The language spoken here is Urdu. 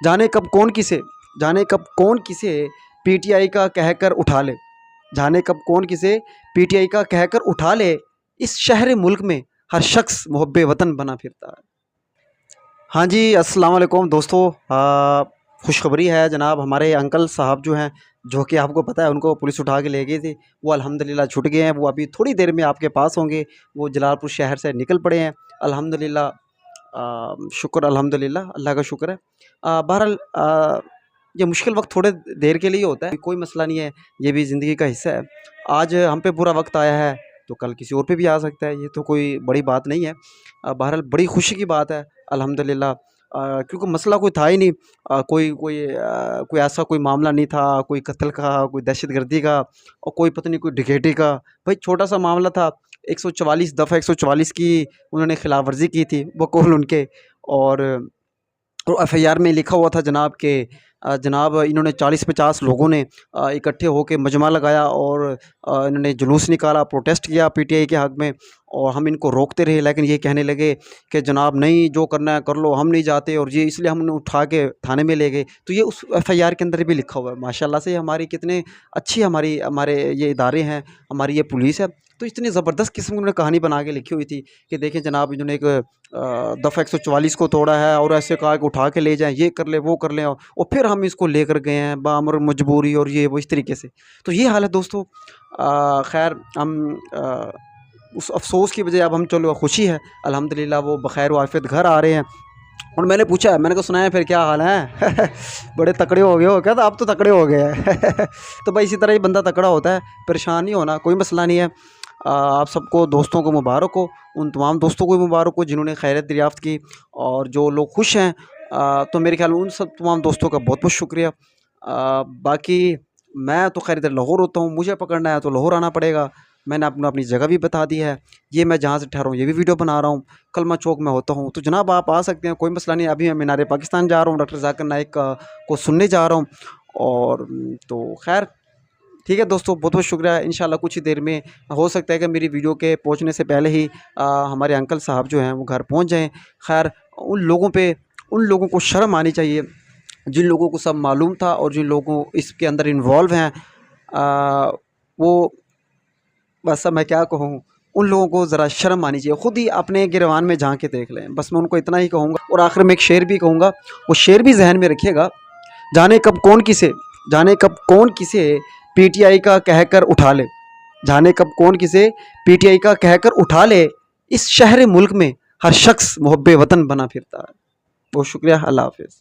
جانے کب کون کسے پی ٹی آئی کا کہہ کر اٹھا لے، جانے کب کون کسے پی ٹی آئی کا کہہ کر اٹھا لے، اس شہر ملک میں ہر شخص محب وطن بنا پھرتا ہے۔ ہاں جی، السلام علیکم دوستو۔ خوشخبری ہے جناب، ہمارے انکل صاحب جو ہیں، جو کہ آپ کو پتہ ہے ان کو پولیس اٹھا کے لے گئی تھی، وہ الحمدللہ چھٹ گئے ہیں۔ وہ ابھی تھوڑی دیر میں آپ کے پاس ہوں گے۔ وہ جلال پور شہر سے نکل پڑے ہیں الحمدللہ۔ شکر الحمدللہ، اللہ کا شکر ہے۔ بہرحال یہ مشکل وقت تھوڑے دیر کے لیے ہوتا ہے، کوئی مسئلہ نہیں ہے، یہ بھی زندگی کا حصہ ہے۔ آج ہم پہ برا وقت آیا ہے تو کل کسی اور پہ بھی آ سکتا ہے، یہ تو کوئی بڑی بات نہیں ہے۔ بہرحال بڑی خوشی کی بات ہے الحمدللہ، کیونکہ مسئلہ کوئی تھا ہی نہیں، کوئی ایسا کوئی معاملہ نہیں تھا، کوئی قتل کا، کوئی دہشت گردی کا، اور کوئی پتہ نہیں کوئی ڈکیٹی کا۔ بھائی چھوٹا سا معاملہ تھا، 144 دفعہ 144 کی انہوں نے خلاف ورزی کی تھی بقول ان کے، اور ایف آئی آر میں لکھا ہوا تھا جناب کہ جناب انہوں نے 40-50 لوگوں نے اکٹھے ہو کے مجمع لگایا اور انہوں نے جلوس نکالا، پروٹیسٹ کیا پی ٹی آئی کے حق میں، اور ہم ان کو روکتے رہے، لیکن یہ کہنے لگے کہ جناب نہیں، جو کرنا ہے کر لو، ہم نہیں جاتے، اور یہ اس لیے ہم نے اٹھا کے تھانے میں لے گئے۔ تو یہ اس ایف آئی آر کے اندر بھی لکھا ہوا ہے۔ ماشاءاللہ سے ہماری کتنے اچھی ہمارے یہ ادارے ہیں، ہماری یہ پولیس ہے، تو اتنی زبردست قسم کی انہوں نے کہانی بنا کے لکھی ہوئی تھی کہ دیکھیں جناب انہوں نے ایک دفعہ 144 کو توڑا ہے، اور ایسے کہا کہ اٹھا کے لے جائیں، یہ کر لیں وہ کر لیں، اور پھر ہم اس کو لے کر گئے ہیں بامر مجبوری، اور یہ وہ اس طریقے سے۔ تو یہ حال ہے دوستو۔ خیر ہم اس افسوس کی بجائے اب ہم چلو خوشی ہے الحمدللہ، وہ بخیر و عافیت گھر آ رہے ہیں۔ اور میں نے پوچھا، میں نے کہا سنائیں پھر کیا حال ہے؟ بڑے تکڑے ہو گئے ہو کیا؟ تو آپ تو تکڑے ہو گئے ہیں۔ تو بھائی اسی طرح ہی بندہ تکڑا ہوتا ہے، پریشان نہیں ہونا، کوئی مسئلہ نہیں ہے۔ آپ سب کو دوستوں کو مبارک ہو، ان تمام دوستوں کو بھی مبارک ہو جنہوں نے خیریت دریافت کی، اور جو لوگ خوش ہیں تو میرے خیال میں ان سب تمام دوستوں کا بہت بہت شکریہ۔ باقی میں تو خیر ادھر لاہور ہوتا ہوں، مجھے پکڑنا ہے تو لاہور آنا پڑے گا۔ میں نے اپنی جگہ بھی بتا دی ہے، یہ میں جہاں سے ٹھہرا ہوں یہ بھی ویڈیو بنا رہا ہوں، کلمہ چوک میں ہوتا ہوں، تو جناب آپ آ سکتے ہیں، کوئی مسئلہ نہیں۔ ابھی میں مینار پاکستان جا رہا ہوں، ڈاکٹر ذاکر نائک کو سننے جا رہا ہوں، اور تو خیر ٹھیک ہے دوستو، بہت بہت شکریہ۔ انشاءاللہ کچھ ہی دیر میں ہو سکتا ہے کہ میری ویڈیو کے پہنچنے سے پہلے ہی ہمارے انکل صاحب جو ہیں وہ گھر پہنچ جائیں۔ خیر ان لوگوں کو شرم آنی چاہیے جن لوگوں کو سب معلوم تھا، اور جن لوگوں اس کے اندر انوالو ہیں، وہ بس اب میں کیا کہوں، ان لوگوں کو ذرا شرم آنی چاہیے، خود ہی اپنے گریوان میں جھانک کے دیکھ لیں۔ بس میں ان کو اتنا ہی کہوں گا، اور آخر میں ایک شعر بھی کہوں گا، وہ شعر بھی ذہن میں رکھیے گا۔ جانے کب کون کسے پی ٹی آئی کا کہہ کر اٹھا لے، جانے کب کون کسے پی ٹی آئی کا کہہ کر اٹھا لے، اس شہر ملک میں ہر شخص محب وطن بنا پھرتا ہے۔ بہت شکریہ، اللہ حافظ۔